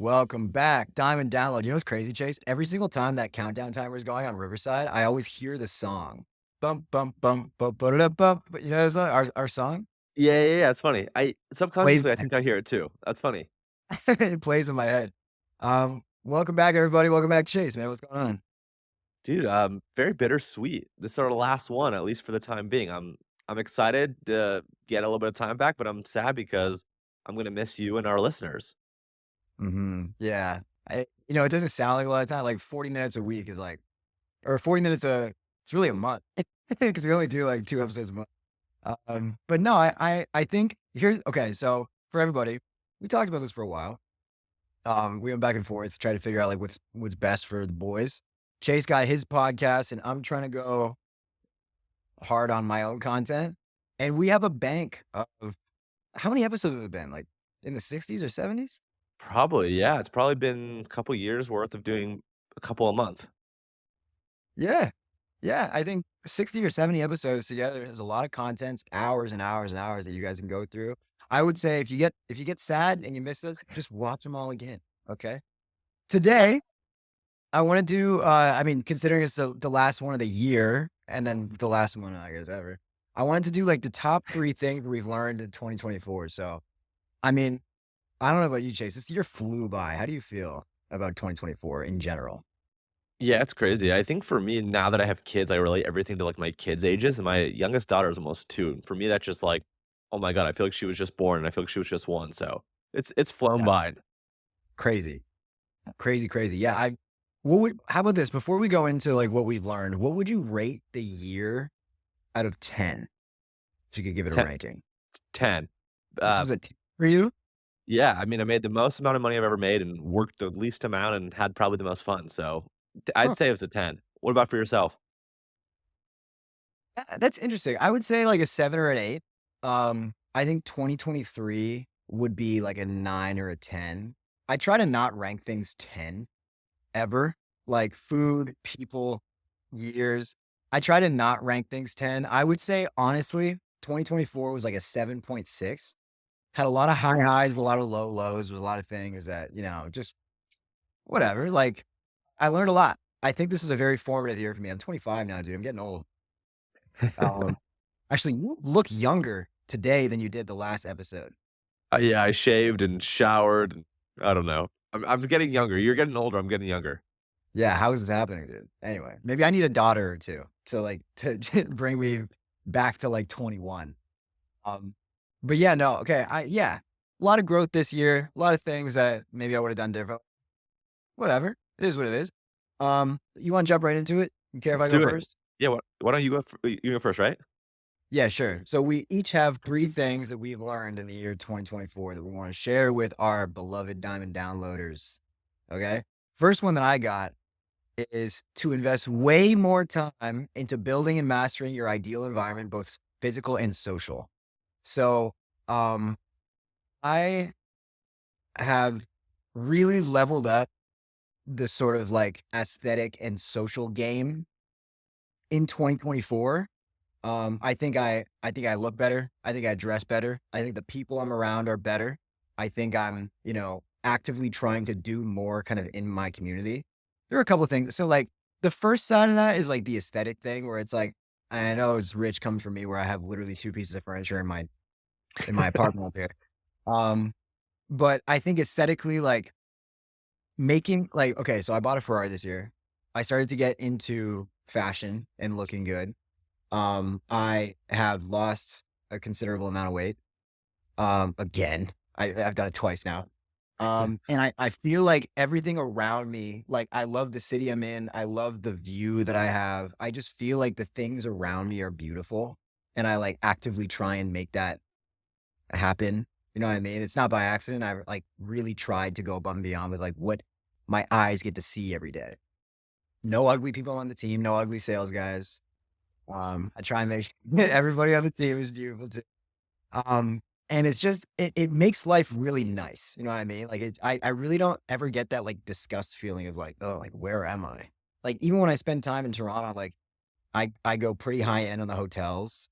Welcome back. Diamond Download. You know what's crazy, Chase? Every single time that countdown timer is going on Riverside, I always hear the song. Bump, bump, bump, bump, bump. You know our song? Yeah, it's funny. I Plays subconsciously, I think I hear it too. That's funny. it plays in my head. Welcome back, everybody. Welcome back, Chase, man. What's going on? Dude, very bittersweet. This is our last one, at least for the time being. I'm excited to get a little bit of time back, but I'm sad because I'm gonna miss you and our listeners. Yeah. It doesn't sound like a lot of time. Like 40 minutes a week is like, or 40 minutes it's really a month because we only do like 2 episodes a month. But no, I think here's okay. So for everybody, we talked about this for a while. We went back and forth, try to figure out like what's best for the boys. Chase got his podcast, and I'm trying to go hard on my own content. And we have a bank of how many episodes has it been? Like in the 60s or 70s? Probably, yeah. It's probably been a couple years worth of doing a couple a month. Yeah. Yeah. I think 60 or 70 episodes together is a lot of content, hours and hours and hours that you guys can go through. I would say if you get sad and you miss us, just watch them all again. Okay. Today, I wanna do, considering it's the last one of the year and then the last one, I guess, ever, I wanted to do, like, the top 3 things we've learned in 2024. So, I mean, I don't know about you, Chase. This year flew by. How do you feel about 2024 in general? Yeah, it's crazy. I think for me, now that I have kids, I relate everything to like my kids' ages, and my youngest daughter is almost 2. And for me, that's just like, oh my God, I feel like she was just born and I feel like she was just 1. So it's flown Yeah. by. Crazy. Crazy, crazy. Yeah, how about this? Before we go into, like, what we've learned, what would you rate the year out of 10 if you could give it a 10, ranking? 10. This Uh, was a 10 for you? Yeah, I mean, I made the most amount of money I've ever made and worked the least amount and had probably the most fun, so I'd say it was a 10. What about for yourself? That's interesting. I would say like a 7 or an 8. I think 2023 would be like a 9 or a 10. I try to not rank things 10 ever, like food, people, years. I try to not rank things 10. I would say honestly, 2024 was like a 7.6. Had a lot of high highs, but a lot of low lows with a lot of things that, just whatever. Like I learned a lot. I think this is a very formative year for me. I'm 25 now, dude. I'm getting old. Um, Actually, you look younger today than you did the last episode. Yeah, I shaved and showered, and I don't know. I'm getting younger. You're getting older, I'm getting younger. Yeah, how is this happening, dude? Anyway, maybe I need a daughter or 2 to, like, to bring me back to, like, 21. Um, but yeah, no, okay, a lot of growth this year, a lot of things that maybe I would've done different. Whatever, it is what it is. You wanna jump right into it? You care if Let's I go do it. first? Yeah, why don't you go you go first, right? Yeah, sure. So we each have 3 things that we've learned in the year 2024 that we wanna share with our beloved diamond downloaders, okay? First one that I got is to invest way more time into building and mastering your ideal environment, both physical and social. So, um, I have really leveled up the sort of like aesthetic and social game in 2024. I think I look better. I think I dress better. I think the people I'm around are better. I think I'm, actively trying to do more kind of in my community. There are a couple of things. So like the first side of that is like the aesthetic thing where it's like, I know it's rich comes from me where I have literally 2 pieces of furniture in my apartment up here. Um, but I think aesthetically, like making like okay, so I bought a Ferrari this year. I started to get into fashion and looking good. I have lost a considerable amount of weight. Again, I've done it twice now. And I feel like everything around me, like I love the city I'm in. I love the view that I have. I just feel like the things around me are beautiful. And I like actively try and make that happen. You know what I mean? It's not by accident. I like really tried to go above and beyond with like what my eyes get to see every day. No ugly people on the team, no ugly sales guys. I try and make everybody on the team is beautiful too. Um, and it's just it makes life really nice. You know what I mean? Like I really don't ever get that like disgust feeling of like, oh, like where am I? Like even when I spend time in Toronto, like I go pretty high end on the hotels.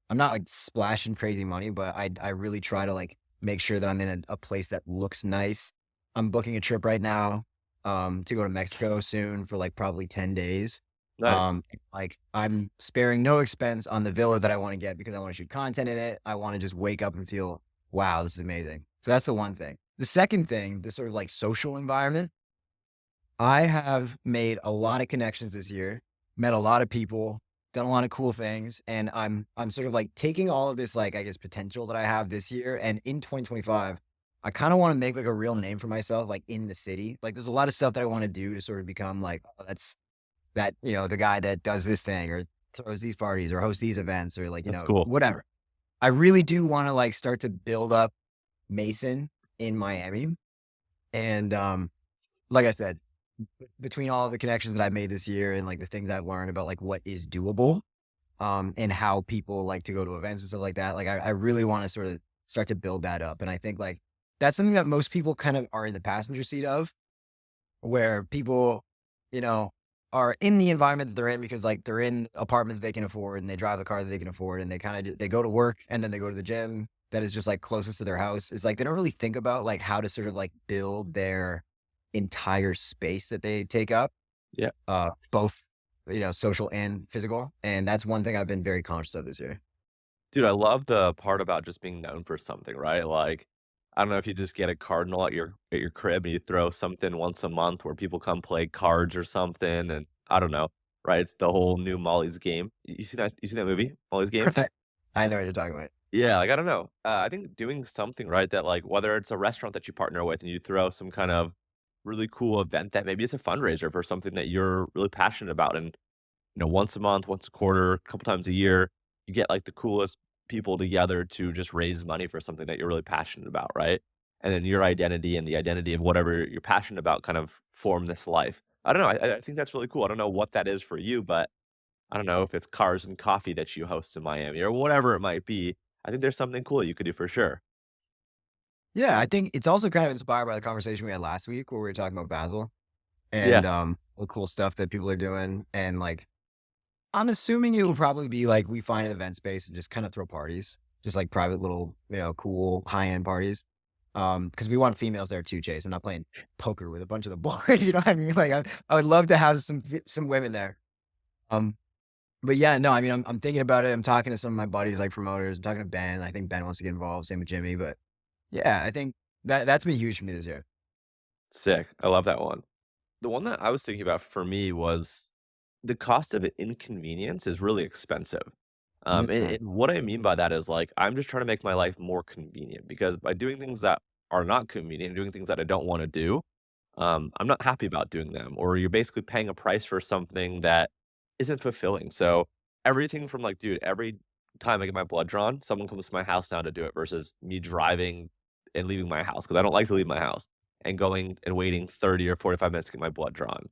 I'm not like splashing crazy money, but I really try to like make sure that I'm in a place that looks nice. I'm booking a trip right now, to go to Mexico soon for, like, probably 10 days. Nice. Like, I'm sparing no expense on the villa that I wanna get because I wanna shoot content in it. I wanna just wake up and feel, "Wow, this is amazing." So that's the one thing. The second thing, the sort of, like, social environment, I have made a lot of connections this year, met a lot of people, done a lot of cool things, and I'm sort of, like, taking all of this, like, I guess, potential that I have this year, and in 2025, I kinda wanna make, like, a real name for myself, like, in the city. Like, there's a lot of stuff that I wanna do to sort of become, like, "Oh, that's that, the guy that does this thing or throws these parties or hosts these events," or, like, That's cool. whatever. I really do wanna, like, start to build up Mason in Miami, and, like I said, between all the connections that I've made this year and, like, the things I've learned about, like, what is doable, and how people like to go to events and stuff like that, like, I really wanna sort of start to build that up, and I think, like, that's something that most people kind of are in the passenger seat of, where people, you know, are in the environment that they're in because, like, they're in apartment that they can afford, and they drive the car that they can afford, and they kinda they go to work, and then they go to the gym that is just, like, closest to their house. It's like they don't really think about, like, how to sort of, like, build their entire space that they take up, Yeah. both, social and physical, and that's one thing I've been very conscious of this year. Dude, I love the part about just being known for something, right? Like, I don't know if you just get a cardinal at your crib and you throw something once a month where people come play cards or something, and I don't know, right? It's the whole new Molly's Game. You see that movie, Molly's Game? Perfect. I know what you're talking about. Yeah, like, I don't know. I think doing something, right, that, like, whether it's a restaurant that you partner with and you throw some kind of really cool event that maybe it's a fundraiser for something that you're really passionate about, and once a month, once a quarter, a couple times a year, you get like the coolest people together to just raise money for something that you're really passionate about, right? And then your identity and the identity of whatever you're passionate about kind of form this life. I don't know. I think that's really cool. I don't know what that is for you, but I don't know if it's cars and coffee that you host in Miami or whatever it might be. I think there's something cool you could do for sure. Yeah, I think it's also kind of inspired by the conversation we had last week where we were talking about Basel Yeah. and, the cool stuff that people are doing, and, like, I'm assuming it will probably be, like, we find an event space and just kinda throw parties, just, like, private little, cool high-end parties, because we want females there too, Chase. I'm not playing poker with a bunch of the boys, you know what I mean? Like, I would love to have some women there. Um, but yeah, no, I mean, I'm thinking about it. I'm talking to some of my buddies, like promoters. I'm talking to Ben. I think Ben wants to get involved. Same with Jimmy. But yeah, I think that's been huge for me this year. Sick. I love that one. The one that I was thinking about for me was the cost of inconvenience is really expensive. Mhm. And what I mean by that is like I'm just trying to make my life more convenient because by doing things that are not convenient, doing things that I don't want to do, I'm not happy about doing them. Or you're basically paying a price for something that isn't fulfilling. So everything from like, dude, every time I get my blood drawn, someone comes to my house now to do it versus me driving and leaving my house because I don't like to leave my house and going and waiting 30 or 45 minutes to get my blood drawn.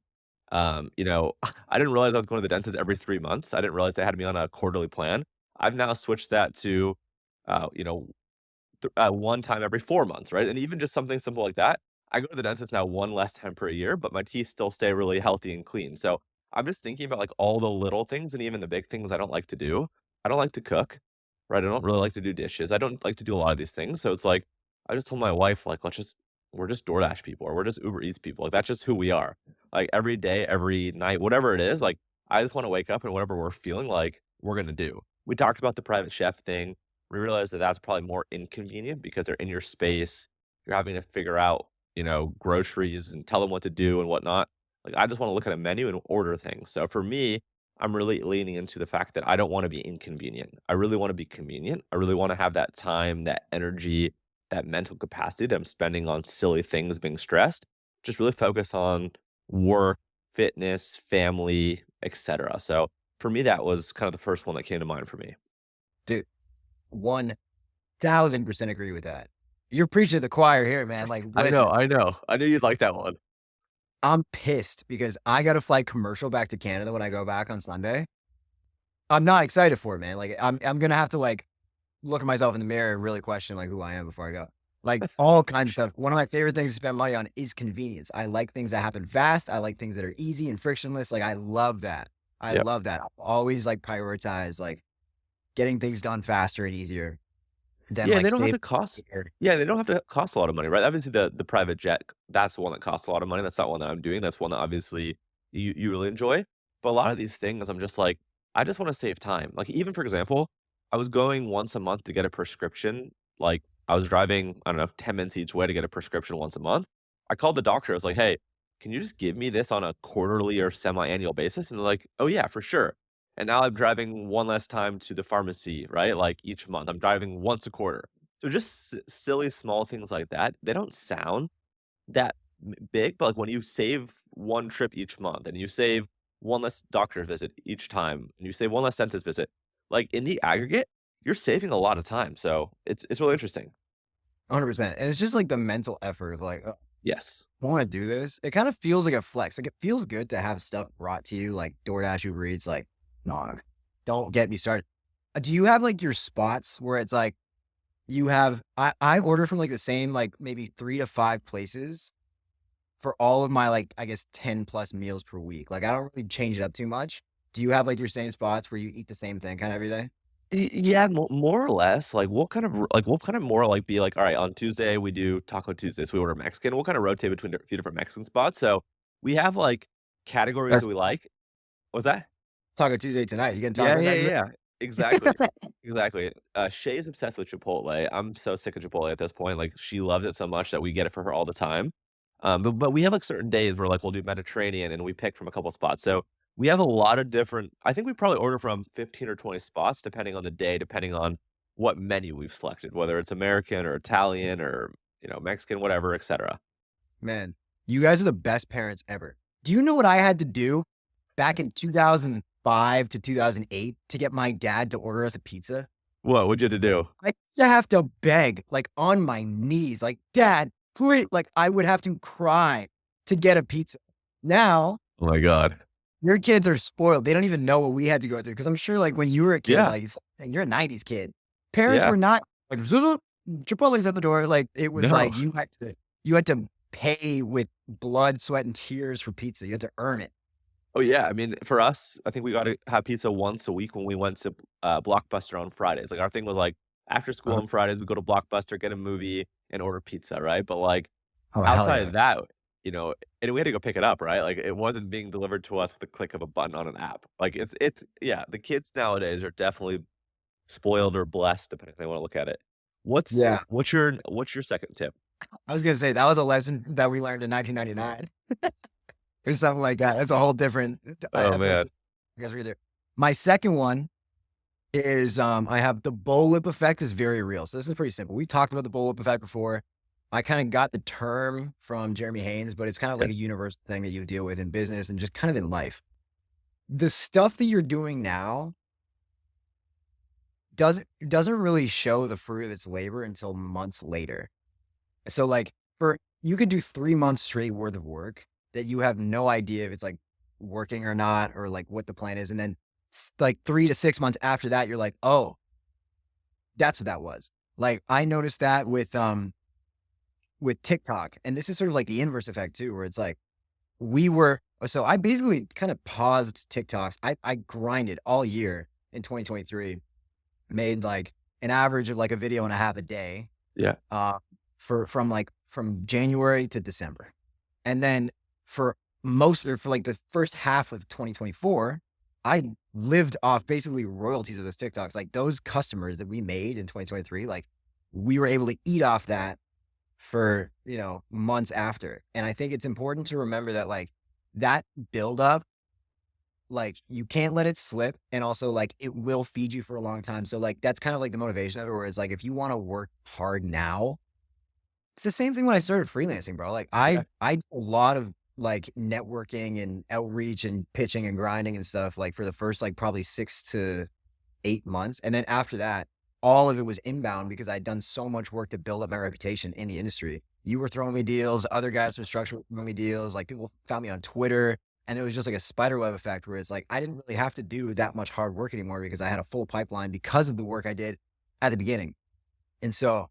I didn't realize I was going to the dentist every 3 months. I didn't realize they had me on a quarterly plan. I've now switched that to, uh, you know, one time every 4 months, right? And even just something simple like that, I go to the dentist now one less time per year, but my teeth still stay really healthy and clean. So I'm just thinking about like all the little things and even the big things I don't like to do. I don't like to cook, right? I don't really like to do dishes. I don't like to do a lot of these things. So it's like I just told my wife, like, we're just DoorDash people or we're just Uber Eats people. Like that's just who we are. Like every day, every night, whatever it is, like I just want to wake up and whatever we're feeling like, we're gonna do. We talked about the private chef thing. We realized that that's probably more inconvenient because they're in your space. You're having to figure out, groceries and tell them what to do and whatnot. Like, I just want to look at a menu and order things. So for me, I'm really leaning into the fact that I don't want to be inconvenient. I really want to be convenient. I really want to have that time, that energy, that mental capacity that I'm spending on silly things, being stressed. Just really focus on work, fitness, family, etc. So for me, that was kind of the first one that came to mind for me. Dude, 1000% agree with that. You're preaching to the choir here, man. Like, I know, listen, I know. I knew you'd like that one. I'm pissed because I got to fly commercial back to Canada when I go back on Sunday. I'm not excited for it, man. Like, I'm gonna have to like look at myself in the mirror and really question like who I am before I go. Like all kinds of stuff. One of my favorite things to spend money on is convenience. I like things that happen fast. I like things that are easy and frictionless. Like I love that. I Yep. love that. I'll always like prioritize like getting things done faster and easier. than Yeah, and like they don't have save to cost here. yeah, they don't have to cost a lot of money, right? Obviously, the private jet, that's the one that costs a lot of money, that's not one that I'm doing, that's one that obviously you really enjoy, but a lot of these things, I'm just like, I just wanna save time. Like, even for example, I was going once a month to get a prescription, like, I was driving, I don't know, 10 minutes each way to get a prescription once a month. I called the doctor, I was like, "Hey, can you just give me this on a quarterly or semi-annual basis?" And they're like, "Oh, yeah, for sure." And now I'm driving one less time to the pharmacy, right? Like, each month, I'm driving once a quarter. So just silly small things like that, they don't sound that big, but like when you save one trip each month and you save one less doctor visit each time and you save one less dentist visit, like in the aggregate, you're saving a lot of time. So it's really interesting. 100%. And it's just like the mental effort of like, Yes. I want to do this. It kind of feels like a flex. Like it feels good to have stuff brought to you, like DoorDash, Uber Eats. Like, no, don't get me started. Do you have like your spots where it's like you have? I order from like the same like maybe 3 to 5 places for all of my like I guess 10 plus meals per week. Like I don't really change it up too much. Do you have like your same spots where you eat the same thing kind of every day? Yeah, more or less. Like, we'll kind of more like be like, all right, on Tuesday we do Taco Tuesday, so we order Mexican. We'll kind of rotate between a few different Mexican spots. So we have like categories that That's we like. What's that? Taco Tuesday tonight. You getting Yeah, tacos yeah, after yeah. Exactly. Exactly. Shay is obsessed with Chipotle. I'm so sick of Chipotle at this point. Like, she loves it so much that we get it for her all the time. But we have, like, certain days where, like, we'll do Mediterranean and we pick from a couple spots. So, we have a lot of different I think we probably order from 15 or 20 spots depending on the day, depending on what menu we've selected, whether it's American or Italian or, Mexican, whatever, etcetera. Man, you guys are the best parents ever. Do you know what I had to do back in 2005 to 2008 to get my dad to order us a pizza? What would you have to do? I used to have to beg, like, on my knees, like, "Dad, please," like, I would have to cry to get a pizza. Now, Oh my god. your kids are spoiled. They don't even know what we had to go through. Because 'cause I'm sure, like, when you were a kid, Yeah. like, you're a '90s kid. Parents Yeah. were not like, "Zoop, Chipotle's at the door." Like, it was No. like you had to pay with blood, sweat, and tears for pizza. You had to earn it. Oh, yeah, I mean, for us, I think we gotta have pizza once a week when we went to, Blockbuster on Fridays, like, our thing was, like, after school Uh-huh. on Fridays, we go to Blockbuster, get a movie, and order pizza, right? But, like, Oh, hell outside yeah. of that, you know and we had to go pick it up, right? Like, it wasn't being delivered to us with a click of a button on an app. Like, it's yeah, the kids nowadays are definitely spoiled or blessed, depending on how you wanna look at it. Yeah. What's your second tip? I was gonna say that was a lesson that we learned in 1999 or something like that. That's a whole different Oh, man. episode. I guess we could do. My second one is, I have the bullwhip effect is very real. So this is pretty simple. We talked about the bullwhip effect before. I kinda got the term from Jeremy Haynes, but it's kind of Yeah, like a universal thing that you deal with in business and just kind of in life. The stuff that you're doing now doesn't really show the fruit of its labor until months later. So, like, for you could do 3 months straight worth of work that you have no idea if it's, like, working or not or, like, what the plan is, and then like, 3 to 6 months after that, you're like, "Oh, that's what that was." Like, I noticed that with TikTok, and this is sort of like the inverse effect too, where it's like, so I basically kind of paused TikToks. I grinded all year in 2023, made, like, an average of, like, a video and a half a day, yeah, uh, from January to December. And then for for like the first half of 2024, I lived off basically royalties of those TikToks. Like those customers that we made in 2023, like we were able to eat off that for, months after. And I think it's important to remember that like that buildup, like you can't let it slip. And also like it will feed you for a long time. So like that's kind of like the motivation of it, where it's like if you want to work hard now, it's the same thing when I started freelancing, bro. Like yeah. I did a lot of like networking and outreach and pitching and grinding and stuff like for the first like probably 6 to 8 months. And then after that, all of it was inbound because I'd done so much work to build up my reputation in the industry. You were throwing me deals, other guys from structure were throwing me deals, like people found me on Twitter. And it was just like a spider web effect where it's like I didn't really have to do that much hard work anymore because I had a full pipeline because of the work I did at the beginning. And so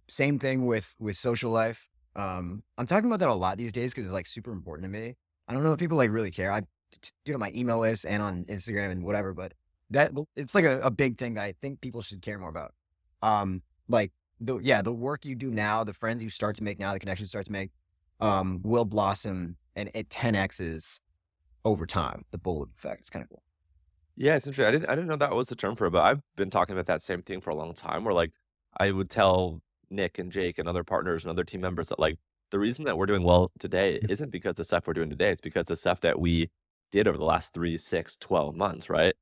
same thing with social life. I'm talking about that a lot these days because it's like super important to me. I don't know if people like really care. I do it on my email list and on Instagram and whatever, but it's like a big thing that I think people should care more about. Like the work you do now, the friends you start to make now, the connections you start to make, will blossom and it 10x's over time. The bullet effect is kind of cool. Yeah, it's interesting. I didn't know that was the term for it, but I've been talking about that same thing for a long time where, like, I would tell Nick and Jake and other partners and other team members that, like, the reason that we're doing well today isn't because the stuff we're doing today, it's because the stuff that we did over the last 3, 6, 12 months, right?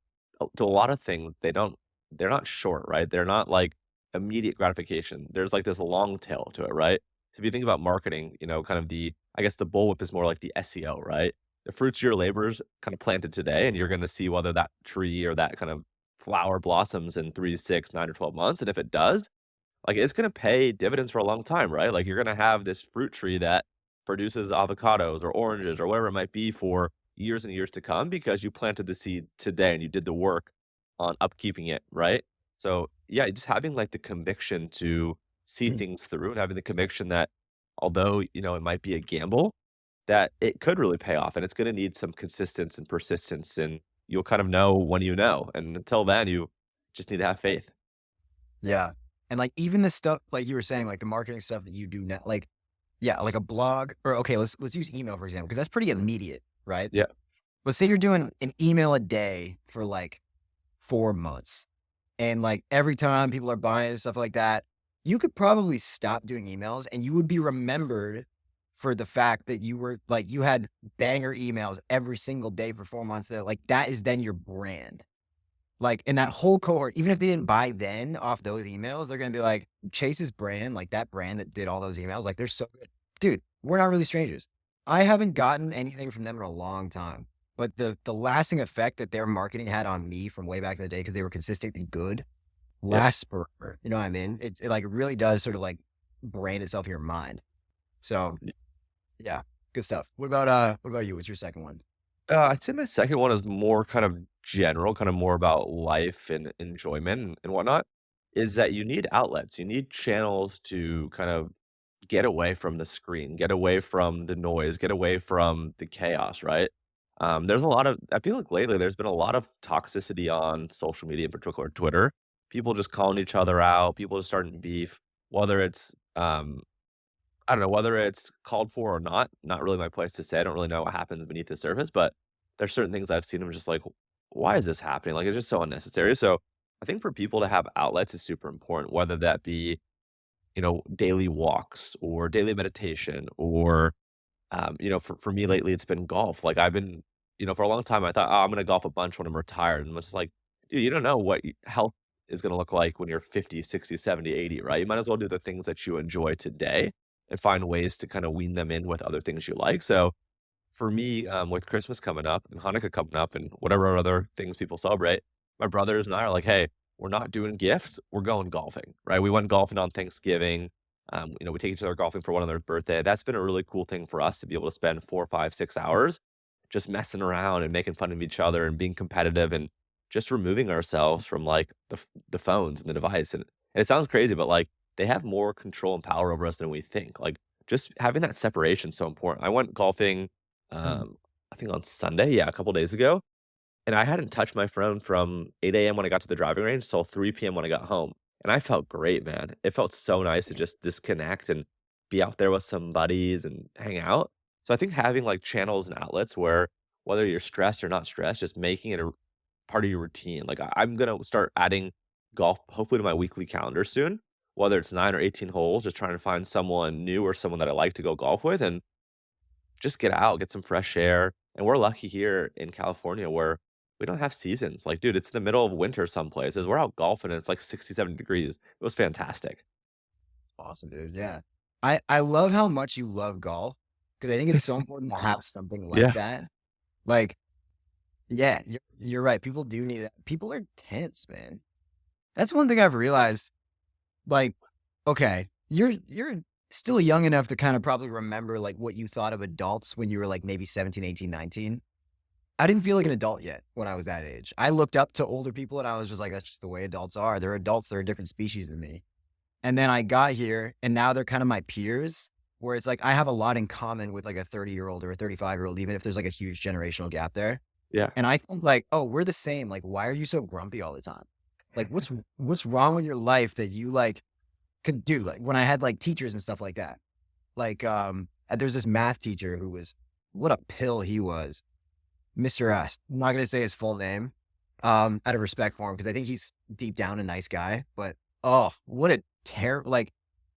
To a lot of things, they're not short, right? They're not, like, immediate gratification. There's, like, this long tail to it, right? So if you think about marketing, kind of I guess the bullwhip is more like the SEO, right? The fruits of your labors kind of planted today, and you're gonna see whether that tree or that kind of flower blossoms in 3 to 6, 9 or 12 months, and if it does, like, it's gonna pay dividends for a long time, right? Like, you're gonna have this fruit tree that produces avocados or oranges or whatever it might be for years and years to come because you planted the seed today and you did the work on upkeeping it, right? So, yeah, just having, like, the conviction to see things through and having the conviction that although, it might be a gamble, that it could really pay off, and it's gonna need some consistency and persistence, and you'll kind of know when you know, and until then, you just need to have faith. Yeah. And like even the stuff like you were saying, like the marketing stuff that you do now, like yeah, like a blog or okay, let's use email for example, because that's pretty immediate, right? Yeah, Let's say you're doing an email a day for like 4 months. And like every time people are buying and stuff like that, you could probably stop doing emails and you would be remembered for the fact that you were like you had banger emails every single day for 4 months that like that is then your brand. Like, in that whole cohort, even if they didn't buy then off those emails, they're gonna be like, Chase's brand, like that brand that did all those emails, like they're so good. Dude, we're not really strangers. I haven't gotten anything from them in a long time. But the lasting effect that their marketing had on me from way back in the day, because they were consistently good, yeah. lasts forever. You know what I mean? It like really does sort of like brand itself in your mind. So yeah, good stuff. What about you? What's your second one? I'd say my second one is more kind of general, kind of more about life and enjoyment and whatnot, is that you need outlets, you need channels to kind of get away from the screen, get away from the noise, get away from the chaos, right? There's a lot of I feel like lately there's been a lot of toxicity on social media, in particular Twitter. People just calling each other out, people just starting beef, whether it's I don't know whether it's called for or not really my place to say. I don't really know what happens beneath the surface, but there's certain things I've seen. I'm just like, why is this happening? Like, it's just so unnecessary. So I think for people to have outlets is super important, whether that be, daily walks or daily meditation or, for me lately, it's been golf. Like I've been, for a long time, I thought, oh, I'm going to golf a bunch when I'm retired. And I'm just like, dude, you don't know what health is going to look like when you're 50, 60, 70, 80, right? You might as well do the things that you enjoy today and find ways to kind of wean them in with other things you like. So for me, with Christmas coming up and Hanukkah coming up and whatever other things people celebrate, my brothers and I are like, hey, we're not doing gifts. We're going golfing, right? We went golfing on Thanksgiving. We take each other golfing for one another's birthday. That's been a really cool thing for us to be able to spend 4, 5, 6 hours just messing around and making fun of each other and being competitive and just removing ourselves from like the phones and the device. And it sounds crazy, but like they have more control and power over us than we think. Like just having that separation is so important. I went golfing I think on Sunday, yeah, a couple days ago, and I hadn't touched my phone from 8 AM when I got to the driving range till 3 PM when I got home, and I felt great, man. It felt so nice to just disconnect and be out there with some buddies and hang out. So I think having, like, channels and outlets where whether you're stressed or not stressed, just making it a part of your routine. Like, I'm gonna start adding golf hopefully to my weekly calendar soon, whether it's 9 or 18 holes, just trying to find someone new or someone that I like to go golf with and just get out, get some fresh air, and we're lucky here in California where we don't have seasons. Like, dude, it's the middle of winter some places. We're out golfing and it's like 67 degrees. It was fantastic. Awesome, dude. Yeah. I love how much you love golf because I think it's so important to have something like Yeah. that. Like, yeah, you're right. People do need it. People are tense, man. That's one thing I've realized. Like, okay, you're still young enough to kind of probably remember like what you thought of adults when you were like maybe 17, 18, 19. I didn't feel like an adult yet when I was that age. I looked up to older people and I was just like, that's just the way adults are. They're adults, they're a different species than me. And then I got here and now they're kind of my peers, where it's like I have a lot in common with like a 30-year-old or a 35-year-old, even if there's like a huge generational gap there. Yeah. And I think like, oh, we're the same. Like, why are you so grumpy all the time? Like, what's wrong with your life that you like? Because dude, like when I had like teachers and stuff like that, like there's this math teacher who was what a pill he was, Mr. S. I'm not gonna say his full name, out of respect for him because I think he's deep down a nice guy. But oh, what a terrible like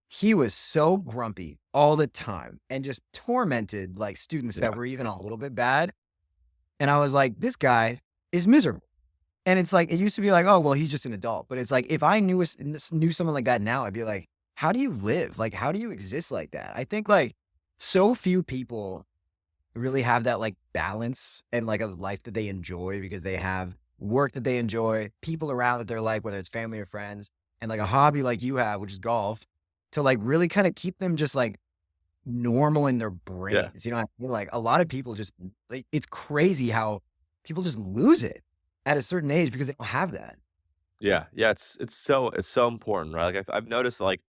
he was so grumpy all the time and just tormented like students that Yeah, were even a little bit bad. And I was like, this guy is miserable. And it's like, it used to be like, oh, well, he's just an adult. But it's like, if I knew someone like that now, I'd be like, how do you live? Like, how do you exist like that? I think like so few people really have that like balance and like a life that they enjoy because they have work that they enjoy, people around that they're like, whether it's family or friends, and like a hobby like you have, which is golf, to like really kind of keep them just like normal in their yeah, brains. You know, I feel like a lot of people just like it's crazy how people just lose it at a certain age because they don't have that. yeah, yeah, it's so important, right? Like, I've noticed, like,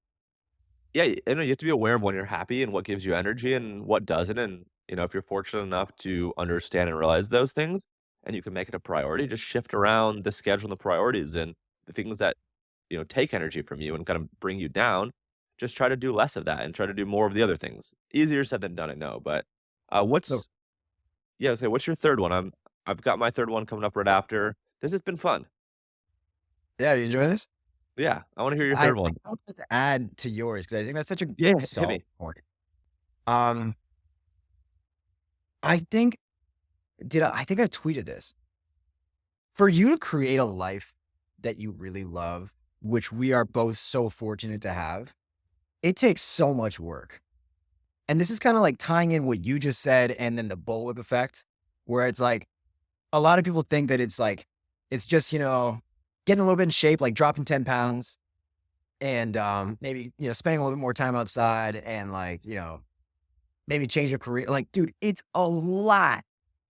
yeah, you know, you have to be aware of when you're happy and what gives you energy and what doesn't, and, you know, if you're fortunate enough to understand and realize those things, and you can make it a priority, just shift around the schedule and the priorities and the things that, you know, take energy from you and kind of bring you down, just try to do less of that and try to do more of the other things. Easier said than done, I know, but, So what's yeah, so what's your 3rd one? I've got my 3rd one coming up right after. This has been fun. yeah, you enjoy this? Yeah, I wanna hear your I 3rd one. I wanted to add to yours because I think that's such a Yeah, hit solid me. point. Um, I think I think I tweeted this. For you to create a life that you really love, which we are both so fortunate to have, it takes so much work. And this is kinda like tying in what you just said and then the bullwhip effect, where it's like a lot of people think that it's like it's just, getting a little bit in shape, like dropping 10 pounds and, maybe, spending a little bit more time outside and like, maybe change your career. Like, dude, it's a lot.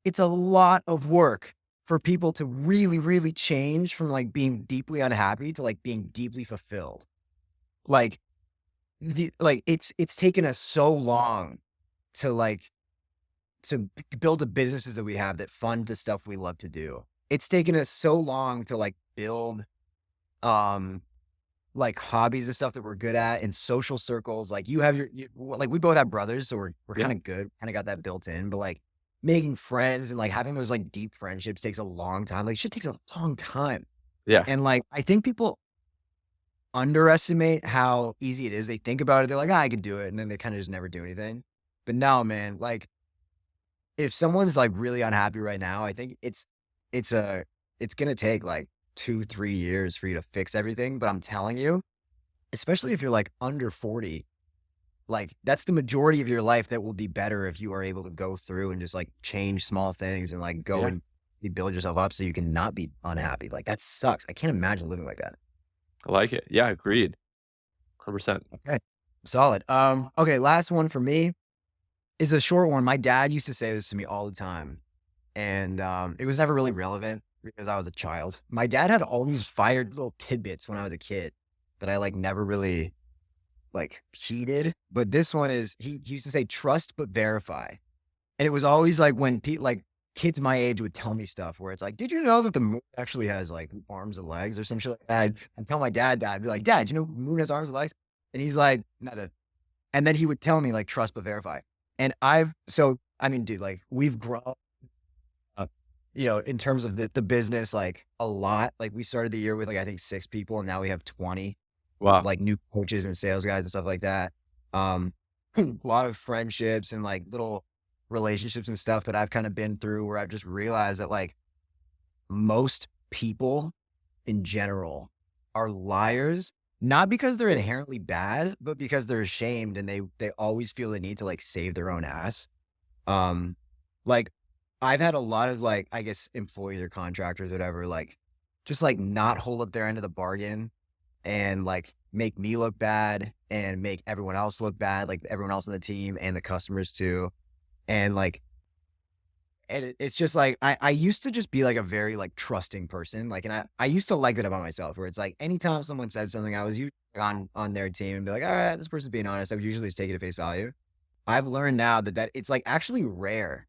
It's a lot of work for people to really, really change from like being deeply unhappy to like being deeply fulfilled. Like it's taken us so long to like build the businesses that we have that fund the stuff we love to do. It's taken us so long to like build um like hobbies and stuff that we're good at in social circles. Like you have like we both have brothers, so we're Yeah, kind of good, kind of got that built in. But like making friends and like having those like deep friendships takes a long time. Like shit takes a long time. yeah, And like I think people underestimate how easy it is. They think about it, they're like, I could do it, and then they kind of just never do anything. But no, man, like if someone's like really unhappy right now, I think it's a it's gonna take like 2, 3 years for you to fix everything. But I'm telling you, especially if you're like under 40, like that's the majority of your life that will be better if you are able to go through and just like change small things and like go yeah. and you build yourself up so you can not be unhappy. Like that sucks. I can't imagine living like that. I like it. Yeah, agreed. 100%. Okay. Solid. Okay, last one for me is a short one. My dad used to say this to me all the time. And it was never really relevant because I was a child. My dad had all these fired little tidbits when I was a kid that I like never really like heeded. But this one is he used to say trust but verify. And it was always like when like kids my age would tell me stuff where it's like, did you know that the moon actually has like arms and legs or some shit like that? I'd tell my dad that. I'd be like, Dad, you know the moon has arms and legs? And he's like, not a and then he would tell me like trust but verify. And I mean, dude, like we've grown up, in terms of the business, like a lot. Like we started the year with like I think 6 people, and now we have 20, Wow. like new coaches and sales guys and stuff like that. Um, a lot of friendships and like little relationships and stuff that I've kind of been through where I've just realized that like most people in general are liars, not because they're inherently bad, but because they're ashamed and they always feel the need to like save their own ass. Um, like I've had a lot of like, I guess employees or contractors, whatever, like just like not hold up their end of the bargain and like make me look bad and make everyone else look bad, like everyone else on the team and the customers too. And like, it's just like, I used to just be like a very like trusting person. Like, and I used to like that about myself where it's like, anytime someone said something, I was usually on their team and be like, all right, this person's being honest. I would usually just take it at face value. I've learned now that it's like actually rare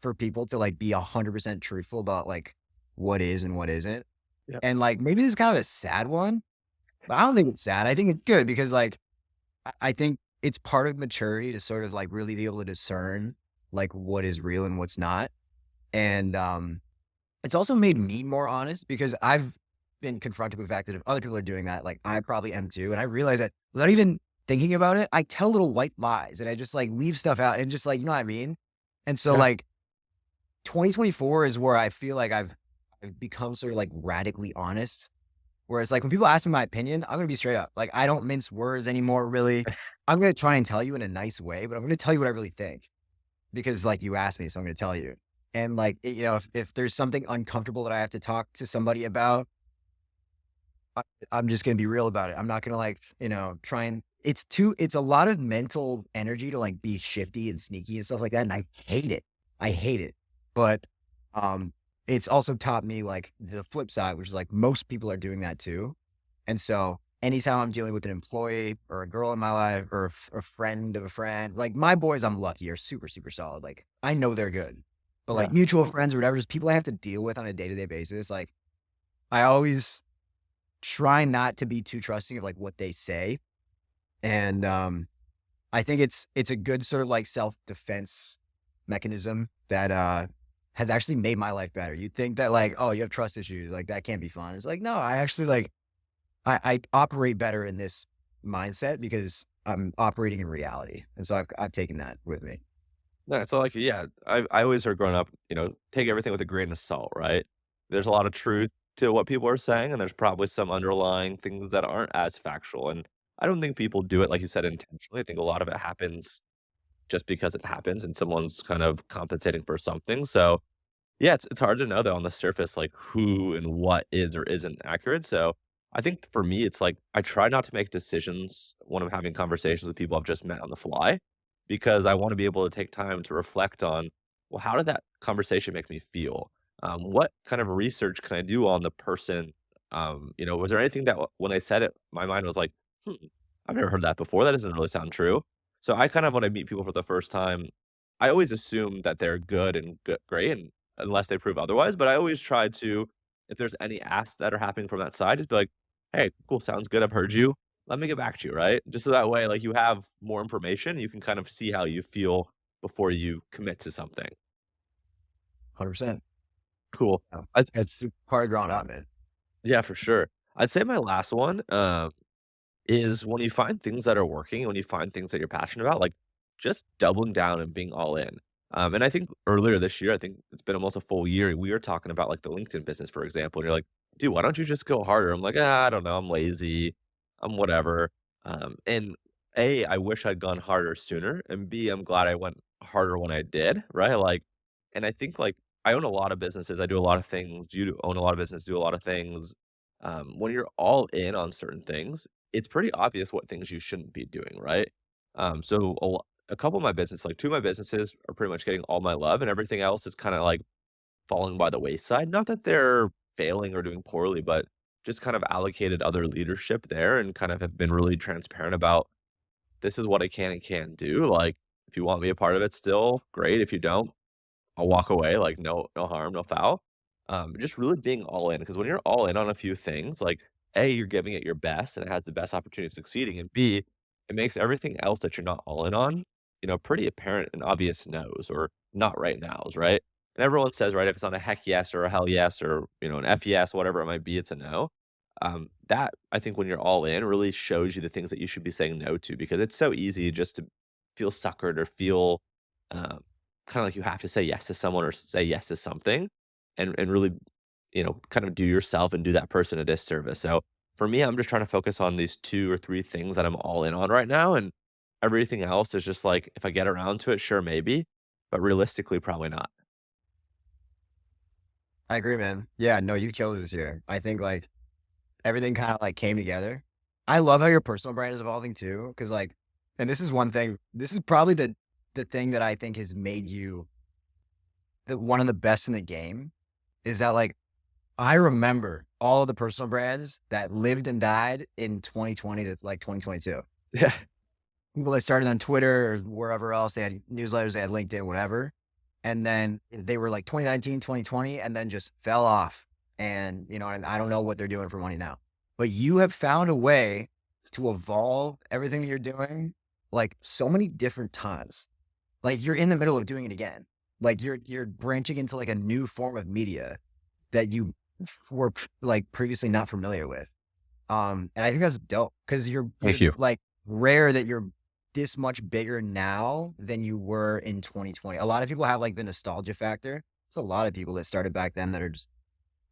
for people to like be 100% truthful about like what is and what isn't. Yeah. And like maybe this is kind of a sad one, but I don't think it's sad. I think it's good because like I think it's part of maturity to sort of like really be able to discern like what is real and what's not. And it's also made me more honest because I've been confronted with the fact that if other people are doing that, like I probably am too. And I realize that without even thinking about it, I tell little white lies and I just like leave stuff out and just like, you know what I mean? And so Yeah. like 2024 is where I feel like I've become sort of like radically honest. Whereas like when people ask me my opinion, I'm gonna be straight up. Like I don't mince words anymore, really. I'm gonna try and tell you in a nice way, but I'm gonna tell you what I really think because like you asked me, so I'm gonna tell you. And like you know, if there's something uncomfortable that I have to talk to somebody about, I, I'm just gonna be real about it. I'm not gonna like you know try and it's a lot of mental energy to like be shifty and sneaky and stuff like that, and I hate it. I hate it. But um, it's also taught me like the flip side, which is like most people are doing that too. And so anytime I'm dealing with an employee or a girl in my life or a friend of a friend, like my boys, I'm lucky are super, super solid. Like I know they're good, but like Yeah. mutual friends or whatever, just people I have to deal with on a day to day basis. Like I always try not to be too trusting of like what they say. And I think it's a good sort of like self defense mechanism that has actually made my life better. You'd think that like, oh, you have trust issues, like that can't be fun. It's like, no, I actually like I operate better in this mindset because I'm operating in reality, and so I've taken that with me. No, so, like, yeah, I always heard growing up, take everything with a grain of salt, right? There's a lot of truth to what people are saying, and there's probably some underlying things that aren't as factual, and I don't think people do it, like you said, intentionally. I think a lot of it happens just because it happens and someone's kind of compensating for something, so yeah, it's hard to know though on the surface, like, who and what is or isn't accurate, so I think for me, it's like, I try not to make decisions when I'm having conversations with people I've just met on the fly, because I wanna be able to take time to reflect on, well, how did that conversation make me feel? What kind of research can I do on the person? Was there anything that when they said it, my mind was like, "Hmm, I've never heard that before, that doesn't really sound true." So I kind of when I meet people for the first time, I always assume that they're good and great, and unless they prove otherwise, but I always try to, if there's any asks that are happening from that side, just be like, "Hey, cool, sounds good, I've heard you. Let me get back to you," right? Just so that way, like, you have more information, you can kind of see how you feel before you commit to something. 100%. Cool. Yeah. I It's part of growing up, man. Yeah, for sure. I'd say my last one, is when you find things that are working, when you find things that you're passionate about, like, just doubling down and being all in. And I think earlier this year, I think it's been almost a full year, we were talking about, like, the LinkedIn business, for example, and you're like, "Dude, why don't you just go harder?" I'm like, "Ah, I don't know, I'm lazy, I'm whatever." And A, I wish I'd gone harder sooner, and B, I'm glad I went harder when I did, right? Like, and I think, like, I own a lot of businesses, I do a lot of things, you own a lot of business, do a lot of things. When you're all in on certain things, it's pretty obvious what things you shouldn't be doing, right? So a couple of my business, like 2 of my businesses are pretty much getting all my love and everything else is kinda, like, falling by the wayside. Not that they're failing or doing poorly, but just kind of allocated other leadership there and kind of have been really transparent about, "This is what I can and can't do, like, if you want me a part of it still, great, if you don't, I'll walk away, like, no harm, no foul." Just really being all in, because when you're all in on a few things, like, A, you're giving it your best, and it has the best opportunity of succeeding, and B, it makes everything else that you're not all in on, pretty apparent and obvious no's or not right nows, right? And everyone says, right, if it's not a heck yes or a hell yes or, an F yes, whatever it might be, it's a no. That, I think when you're all in, really shows you the things that you should be saying no to, because it's so easy just to feel suckered or feel, um kinda like you have to say yes to someone or say yes to something and really, kind of do yourself and do that person a disservice. So, for me, I'm just trying to focus on these 2 or 3 things that I'm all in on right now, and everything else is just like, if I get around to it, sure, maybe, but realistically, probably not. I agree, man. Yeah, no, you killed it this year. I think like everything kind of like came together. I love how your personal brand is evolving too, because like, and this is one thing. This is probably the thing that I think has made you the one of the best in the game. Is that like I remember all of the personal brands that lived and died in 2020 to like 2022. Yeah. People that started on Twitter or wherever else, they had newsletters, they had LinkedIn, whatever. And then they were like 2019, 2020, and then just fell off. and, and I don't know what they're doing for money now. But you have found a way to evolve everything that you're doing, like, so many different times. Like, you're in the middle of doing it again. Like, you're branching into, like, a new form of media that you were, like, previously not familiar with. And I think that's dope because you're Thank you. like rare that you're this much bigger now than you were in 2020. A lot of people have like the nostalgia factor. There's a lot of people that started back then that are just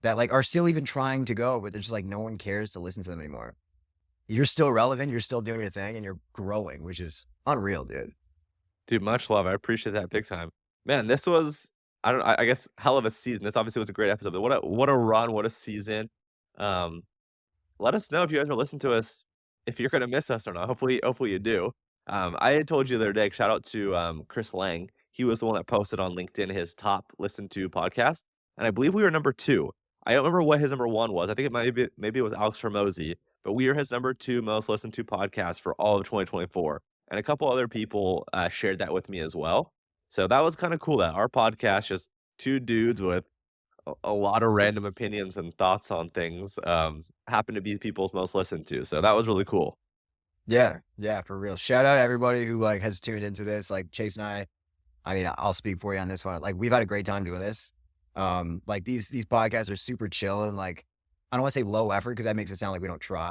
that like are still even trying to go, but they're just like no one cares to listen to them anymore. You're still relevant, you're still doing your thing, and you're growing, which is unreal, dude. Dude, much love. I appreciate that big time. Man, this was I guess hell of a season. This obviously was a great episode, but what a run, what a season. Um, Let us know if you guys are listening to us, if you're gonna miss us or not. Hopefully you do. I had told you the other day, shout out to Chris Lang. He was the one that posted on LinkedIn his top listened to podcast, and I believe we were number 2. I don't remember what his number 1 was. I think it might be maybe it was Alex Hormozy, but we are his number 2 most listened to podcast for all of 2024. And a couple other people shared that with me as well. So that was kind of cool that our podcast, just two dudes with a lot of random opinions and thoughts on things, happen to be people's most listened to, so that was really cool. Yeah, yeah, for real. Shout out everybody who like has tuned into this. Like Chase and I mean, I'll speak for you on this one. Like we've had a great time doing this. Like these podcasts are super chill and like I don't want to say low effort because that makes it sound like we don't try.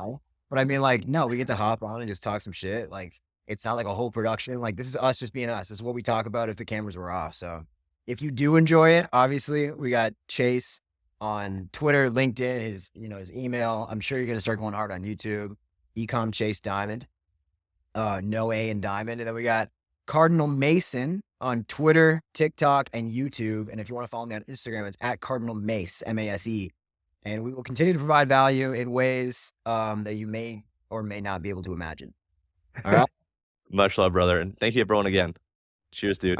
But I mean, like, no, we get to hop on and just talk some shit. Like it's not like a whole production. Like this is us just being us. This is what we talk about if the cameras were off. So if you do enjoy it, obviously we got Chase on Twitter, LinkedIn, his email. I'm sure you're gonna start going hard on YouTube. Ecom Chase Diamond, no A in Diamond. And then we got Cardinal Mason on Twitter, TikTok, and YouTube. And if you want to follow me on Instagram, it's at Cardinal Mace, Mase. And we will continue to provide value in ways that you may or may not be able to imagine. All right. Much love, brother, and thank you everyone again. Cheers, dude.